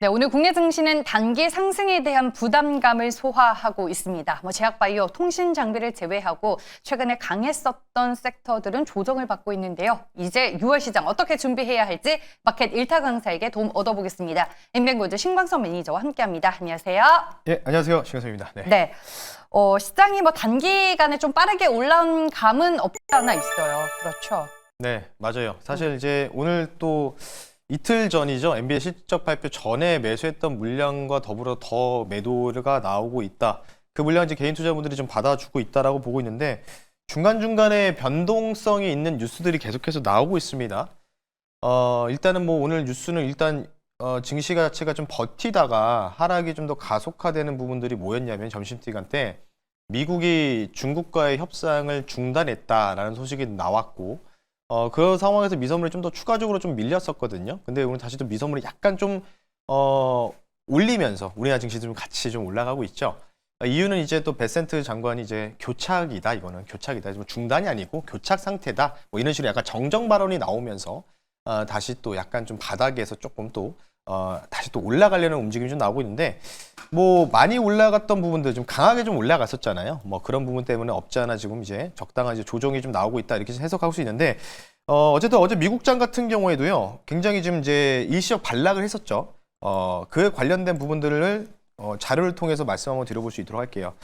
네, 오늘 국내 증시는 단기 상승에 대한 부담감을 소화하고 있습니다. 제약바이오, 통신 장비를 제외하고 최근에 강했었던 섹터들은 조정을 받고 있는데요. 이제 6월 시장 어떻게 준비해야 할지 마켓 일타 강사에게 도움 얻어보겠습니다. 엠뱅골드 신광석 매니저와 함께합니다. 안녕하세요. 예, 안녕하세요. 신광석입니다. 네. 시장이 단기간에 좀 빠르게 올라온 감은 없지 않아 있어요. 그렇죠? 네, 맞아요. 사실 이제 오늘 또 이틀 전이죠. NBA 실적 발표 전에 매수했던 물량과 더불어 더 매도가 나오고 있다. 그 물량 이제 개인 투자분들이 좀 받아주고 있다라고 보고 있는데 중간중간에 변동성이 있는 뉴스들이 계속해서 나오고 있습니다. 일단은 오늘 뉴스는 일단 증시 자체가 좀 버티다가 하락이 좀 더 가속화되는 부분들이 뭐였냐면 점심시간 때 미국이 중국과의 협상을 중단했다라는 소식이 나왔고 그 상황에서 미선물이 좀 더 추가적으로 좀 밀렸었거든요. 근데 오늘 다시 또 미선물이 약간 좀 올리면서 우리나라 증시도 좀 같이 좀 올라가고 있죠. 이유는 이제 또 베센트 장관이 이제 교착이다, 이거는 교착이다, 중단이 아니고 교착 상태다, 이런 식으로 약간 정정 발언이 나오면서 다시 또 약간 좀 바닥에서 조금 또 다시 또 올라가려는 움직임이 좀 나오고 있는데 많이 올라갔던 부분들 좀 강하게 좀 올라갔었잖아요. 그런 부분 때문에 없지 않아 지금 이제 적당한 이제 조정이 좀 나오고 있다, 이렇게 해석할 수 있는데 어쨌든 어제 미국장 같은 경우에도요 굉장히 지금 이제 일시적 반락을 했었죠. 그에 관련된 부분들을 자료를 통해서 말씀 한번 드려볼 수 있도록 할게요.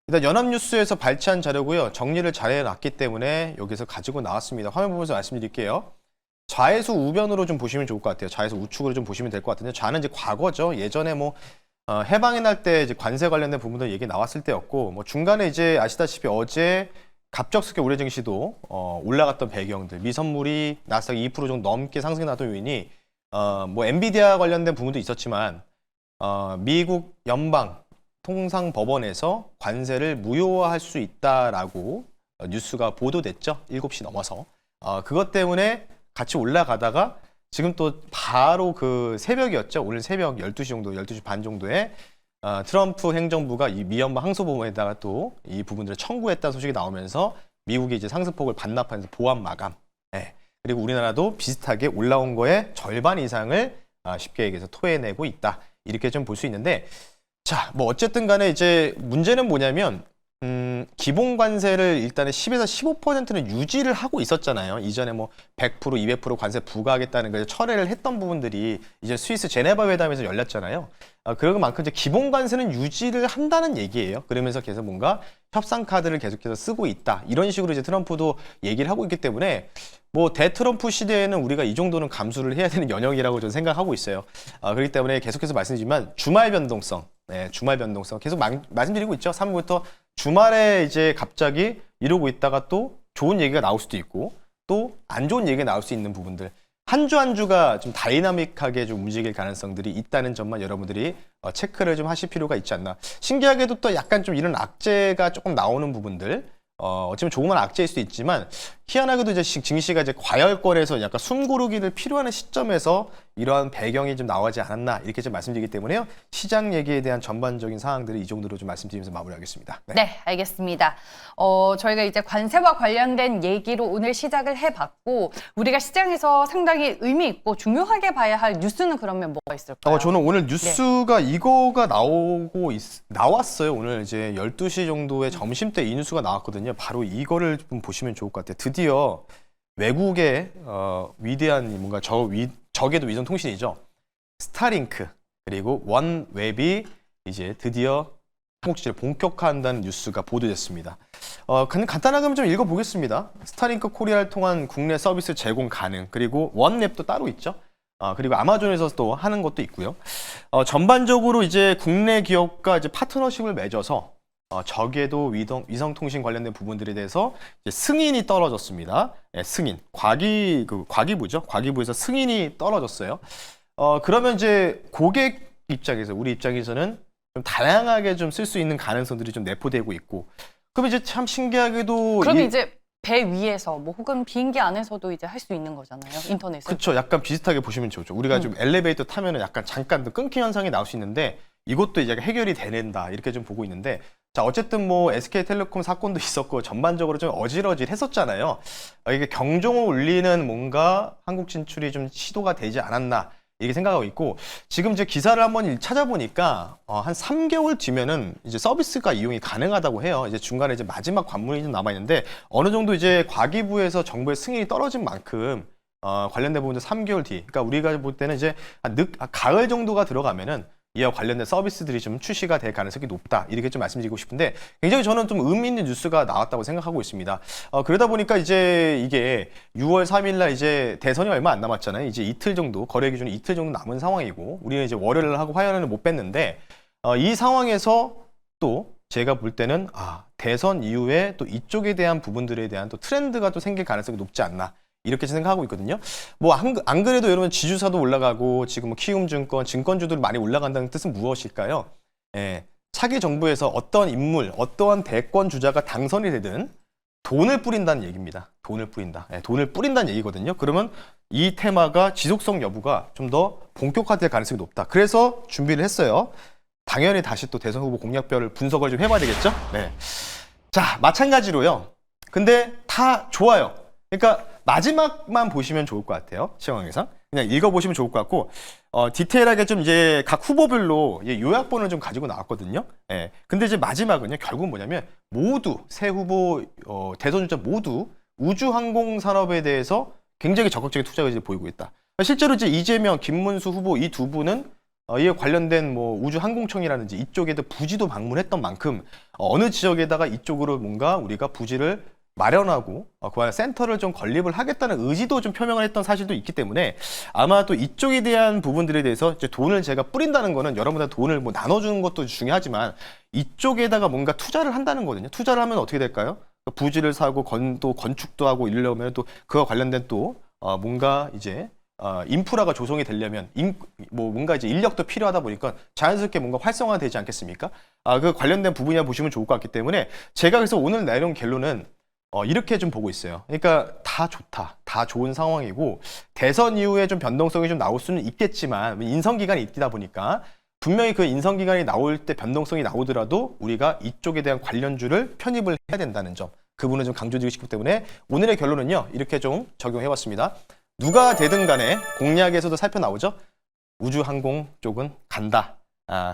일단 연합뉴스에서 발췌한 자료고요. 정리를 잘 해놨기 때문에 여기서 가지고 나왔습니다. 화면 보면서 말씀드릴게요. 좌에서 우변으로 좀 보시면 좋을 것 같아요. 좌에서 우측으로 좀 보시면 될 것 같은데, 좌는 이제 과거죠. 예전에 해방의 날 때 이제 관세 관련된 부분들 얘기 나왔을 때였고, 중간에 이제 아시다시피 어제 갑작스럽게 우리 증시도 올라갔던 배경들, 미선물이 나스닥 2% 정도 넘게 상승이 나던 요인이 엔비디아 관련된 부분도 있었지만 미국 연방 통상법원에서 관세를 무효화할 수 있다라고 뉴스가 보도됐죠. 7시 넘어서. 그것 때문에 같이 올라가다가 지금 또 바로 그 새벽이었죠. 오늘 새벽 12시 정도, 12시 반 정도에 트럼프 행정부가 이 미연방 항소법원에다가 또 이 부분들을 청구했다는 소식이 나오면서 미국이 이제 상승폭을 반납하면서 보완 마감. 그리고 우리나라도 비슷하게 올라온 거에 절반 이상을 쉽게 얘기해서 토해내고 있다. 이렇게 좀 볼 수 있는데, 자, 어쨌든 간에 이제 문제는 뭐냐면 기본 관세를 일단은 10에서 15%는 유지를 하고 있었잖아요. 이전에 100%, 200% 관세 부과하겠다는 걸 철회를 했던 부분들이 이제 스위스 제네바 회담에서 열렸잖아요. 그런 만큼 이제 기본 관세는 유지를 한다는 얘기예요. 그러면서 계속 뭔가 협상 카드를 계속해서 쓰고 있다. 이런 식으로 이제 트럼프도 얘기를 하고 있기 때문에 대트럼프 시대에는 우리가 이 정도는 감수를 해야 되는 영역이라고 저는 생각하고 있어요. 그렇기 때문에 계속해서 말씀드리지만 주말 변동성, 주말 변동성 계속 말씀드리고 있죠. 3부부터 주말에 이제 갑자기 이러고 있다가 또 좋은 얘기가 나올 수도 있고 또 안 좋은 얘기가 나올 수 있는 부분들, 한 주 한 주가 좀 다이나믹하게 좀 움직일 가능성들이 있다는 점만 여러분들이 체크를 좀 하실 필요가 있지 않나. 신기하게도 또 약간 좀 이런 악재가 조금 나오는 부분들, 어쩌면 조그만 악재일 수도 있지만 희한하게도 이제 증시가 이제 과열권에서 약간 숨 고르기를 필요하는 시점에서 이러한 배경이 좀 나오지 않았나, 이렇게 좀 말씀드리기 때문에요. 시장 얘기에 대한 전반적인 사항들을 이 정도로 좀 말씀드리면서 마무리하겠습니다. 네, 알겠습니다. 저희가 이제 관세와 관련된 얘기로 오늘 시작을 해봤고, 우리가 시장에서 상당히 의미 있고 중요하게 봐야 할 뉴스는 그러면 뭐가 있을까요? 저는 오늘 뉴스가 이거가 나왔어요. 오늘 이제 12시 정도에 점심때 이 뉴스가 나왔거든요. 바로 이거를 좀 보시면 좋을 것 같아요. 드디어 외국의 위대한 뭔가 적에도 위성 통신이죠. 스타링크 그리고 원웹이 이제 드디어 한국 시장을 본격화한다는 뉴스가 보도됐습니다. 그냥 간단하게 좀 읽어보겠습니다. 스타링크 코리아를 통한 국내 서비스 제공 가능, 그리고 원웹도 따로 있죠. 그리고 아마존에서 또 하는 것도 있고요. 전반적으로 이제 국내 기업과 이제 파트너십을 맺어서 적에도 위성통신 관련된 부분들에 대해서 이제 승인이 떨어졌습니다. 승인. 과기부죠. 과기부에서 승인이 떨어졌어요. 그러면 이제 고객 입장에서, 우리 입장에서는 좀 다양하게 좀 쓸 수 있는 가능성들이 좀 내포되고 있고, 그럼 이제 참 신기하게도 그럼 이제 배 위에서 혹은 비행기 안에서도 이제 할 수 있는 거잖아요. 인터넷에. 그렇죠. 약간 비슷하게 보시면 좋죠. 우리가 좀 엘리베이터 타면은 약간 잠깐 끊긴 현상이 나올 수 있는데 이것도 이제 해결이 되는다, 이렇게 좀 보고 있는데, 자, 어쨌든 SK텔레콤 사건도 있었고 전반적으로 좀 어질어질했었잖아요. 이게 경종을 울리는 뭔가 한국 진출이 좀 시도가 되지 않았나, 이렇게 생각하고 있고 지금 이제 기사를 한번 찾아보니까 한 3개월 뒤면은 이제 서비스가 이용이 가능하다고 해요. 이제 중간에 이제 마지막 관문이 좀 남아 있는데 어느 정도 이제 과기부에서 정부의 승인이 떨어진 만큼 관련된 부분도 3개월 뒤. 그러니까 우리가 볼 때는 이제 가을 정도가 들어가면은 이와 관련된 서비스들이 좀 출시가 될 가능성이 높다. 이렇게 좀 말씀드리고 싶은데 굉장히 저는 좀 의미 있는 뉴스가 나왔다고 생각하고 있습니다. 그러다 보니까 이제 이게 6월 3일 날 이제 대선이 얼마 안 남았잖아요. 이제 이틀 정도, 거래 기준이 이틀 정도 남은 상황이고 우리는 이제 월요일 하고 화요일은 못 뺐는데 이 상황에서 또 제가 볼 때는 대선 이후에 또 이쪽에 대한 부분들에 대한 또 트렌드가 또 생길 가능성이 높지 않나. 이렇게 생각하고 있거든요. 뭐 안 그래도 여러분 지주사도 올라가고 지금 뭐 키움증권, 증권주들 많이 올라간다는 뜻은 무엇일까요? 차기 정부에서 어떤 인물, 어떠한 대권 주자가 당선이 되든 돈을 뿌린다는 얘기입니다. 돈을 뿌린다. 돈을 뿌린다는 얘기거든요. 그러면 이 테마가 지속성 여부가 좀 더 본격화될 가능성이 높다. 그래서 준비를 했어요. 당연히 다시 또 대선 후보 공약별을 분석을 좀 해봐야 되겠죠? 네. 자, 마찬가지로요. 근데 다 좋아요. 그러니까 마지막만 보시면 좋을 것 같아요. 시황에서 그냥 읽어보시면 좋을 것 같고 디테일하게 좀 이제 각 후보별로 요약본을 좀 가지고 나왔거든요. 근데 이제 마지막은요. 결국은 뭐냐면 모두 새 후보 대선 주자 모두 우주항공 산업에 대해서 굉장히 적극적인 투자가 이제 보이고 있다. 실제로 이제 이재명, 김문수 후보 이 두 분은 이에 관련된 뭐 우주항공청이라든지 이쪽에도 부지도 방문했던 만큼 어느 지역에다가 이쪽으로 뭔가 우리가 부지를 마련하고 그 안에 센터를 좀 건립을 하겠다는 의지도 좀 표명을 했던 사실도 있기 때문에 아마 또 이쪽에 대한 부분들에 대해서 이제 돈을 제가 뿌린다는 거는 여러분한테 돈을 뭐 나눠주는 것도 중요하지만 이쪽에다가 뭔가 투자를 한다는 거거든요. 투자를 하면 어떻게 될까요? 부지를 사고 또 건축도 하고 이러려면 또 그와 관련된 또 뭔가 이제 인프라가 조성이 되려면 뭐 뭔가 이제 인력도 필요하다 보니까 자연스럽게 뭔가 활성화되지 않겠습니까? 그 관련된 부분이야 보시면 좋을 것 같기 때문에 제가 그래서 오늘 내용 결론은 이렇게 좀 보고 있어요. 그러니까 다 좋다. 다 좋은 상황이고 대선 이후에 좀 변동성이 좀 나올 수는 있겠지만 인선 기간이 있다 보니까 분명히 그 인선 기간이 나올 때 변동성이 나오더라도 우리가 이쪽에 대한 관련주를 편입을 해야 된다는 점. 그 부분을 좀 강조드리고 싶기 때문에 오늘의 결론은요. 이렇게 좀 적용해봤습니다. 누가 되든 간에 공약에서도 살펴나오죠. 우주항공 쪽은 간다.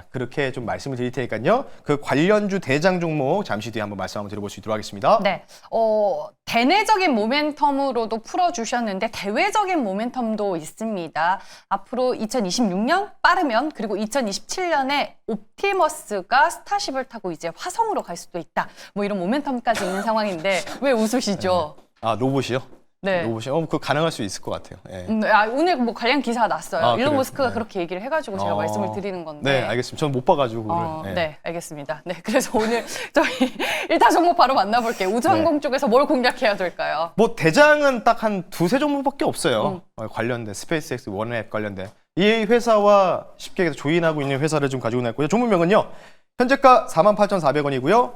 그렇게 좀 말씀을 드릴 테니까요. 그 관련주 대장 종목 잠시 뒤에 한번 말씀 한번 드려볼 수 있도록 하겠습니다. 네. 대내적인 모멘텀으로도 풀어주셨는데 대외적인 모멘텀도 있습니다. 앞으로 2026년 빠르면 그리고 2027년에 옵티머스가 스타쉽을 타고 이제 화성으로 갈 수도 있다. 뭐 이런 모멘텀까지 있는 상황인데 왜 웃으시죠? 로봇이요? 네. 로봇이 그거 가능할 수 있을 것 같아요. 오늘 뭐 관련 기사가 났어요. 일론 그래요? 머스크가 네. 그렇게 얘기를 해가지고 제가 말씀을 드리는 건데. 네, 알겠습니다. 저는 못 봐가지고 오늘. 네, 알겠습니다. 네, 그래서 오늘 저희 1타 종목 바로 만나볼게요. 우주항공 쪽에서 뭘 공략해야 될까요? 뭐 대장은 딱 한 두세 종목밖에 없어요. 관련된 스페이스X 원앱 관련된 이 회사와 쉽게 조인하고 있는 회사를 좀 가지고 나왔고요. 종목명은요. 현재가 48,400원이고요.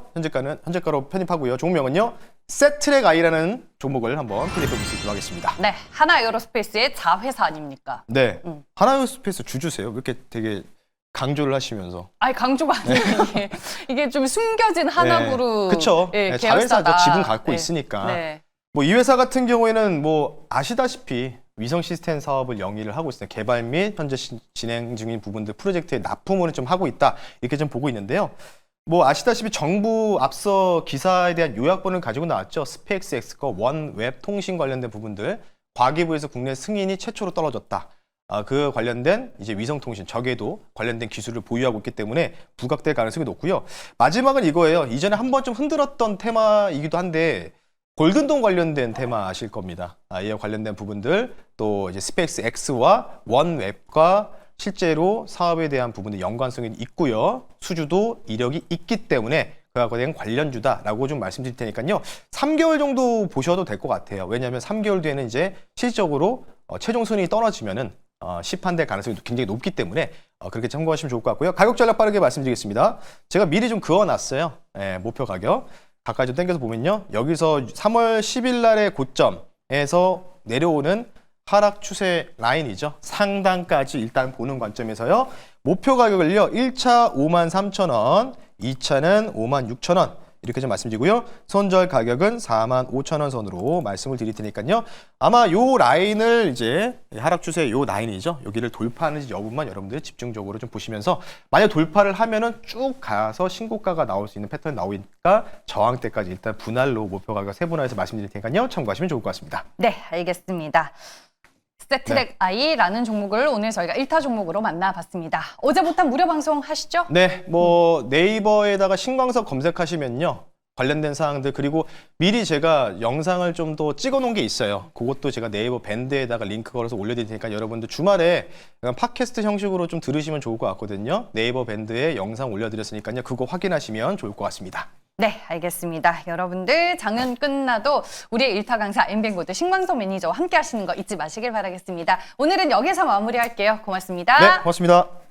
현재가로 편입하고요. 종목명은요. 세트랙 아이라는 종목을 한번 편입해 볼 수 있도록 하겠습니다. 네, 하나에어로스페이스의 자회사 아닙니까? 네, 하나에어로스페이스 주주세요. 왜 이렇게 되게 강조를 하시면서. 강조가 아니에요. 이게 좀 숨겨진 하나그룹. 그렇죠. 자회사죠. 지분 갖고 네. 있으니까. 네. 뭐 이 회사 같은 경우에는 뭐 아시다시피 위성 시스템 사업을 영위를 하고 있어요. 개발 및 현재 진행 중인 부분들 프로젝트에 납품을 좀 하고 있다. 이렇게 좀 보고 있는데요. 뭐 아시다시피 정부 앞서 기사에 대한 요약본을 가지고 나왔죠. 스페이스X과 원웹 통신 관련된 부분들 과기부에서 국내 승인이 최초로 떨어졌다. 그 관련된 이제 위성통신 적에도 관련된 기술을 보유하고 있기 때문에 부각될 가능성이 높고요. 마지막은 이거예요. 이전에 한 번 좀 흔들었던 테마이기도 한데 골든돈 관련된 테마 아실 겁니다. 이와 관련된 부분들 또 이제 스페이스X와 원웹과 실제로 사업에 대한 부분의 연관성이 있고요. 수주도 이력이 있기 때문에 그와 관련 관련주다라고 좀 말씀드릴 테니까요. 3개월 정도 보셔도 될 것 같아요. 왜냐하면 3개월 뒤에는 이제 실적으로 최종 순위 떨어지면은 시판될 가능성이 굉장히 높기 때문에 그렇게 참고하시면 좋을 것 같고요. 가격 전략 빠르게 말씀드리겠습니다. 제가 미리 좀 그어놨어요. 목표 가격. 가까이 좀 당겨서 보면요. 여기서 3월 10일 날의 고점에서 내려오는 하락 추세 라인이죠. 상단까지 일단 보는 관점에서요. 목표 가격을요. 1차 53,000원, 2차는 56,000원. 이렇게 좀 말씀드리고요. 손절 가격은 45,000원 선으로 말씀을 드릴 테니까요. 아마 요 라인을 이제 하락 추세 요 라인이죠. 여기를 돌파하는지 여부만 여러분들 집중적으로 좀 보시면서 만약 돌파를 하면은 쭉 가서 신고가가 나올 수 있는 패턴이 나오니까 저항대까지 일단 분할로 목표 가격 세분화해서 말씀드릴 테니까요. 참고하시면 좋을 것 같습니다. 네, 알겠습니다. 스태트렉 I라는 종목을 오늘 저희가 1타 종목으로 만나봤습니다. 어제부터 무료 방송 하시죠? 네, 뭐 네이버에다가 신광석 검색하시면요. 관련된 사항들 그리고 미리 제가 영상을 좀 더 찍어 놓은 게 있어요. 그것도 제가 네이버 밴드에다가 링크 걸어서 올려드릴 테니까 여러분들 주말에 팟캐스트 형식으로 좀 들으시면 좋을 것 같거든요. 네이버 밴드에 영상 올려드렸으니까요. 그거 확인하시면 좋을 것 같습니다. 네, 알겠습니다. 여러분들 장은 끝나도 우리의 1타 강사 엠뱅고드 신광석 매니저와 함께 하시는 거 잊지 마시길 바라겠습니다. 오늘은 여기서 마무리할게요. 고맙습니다. 네, 고맙습니다.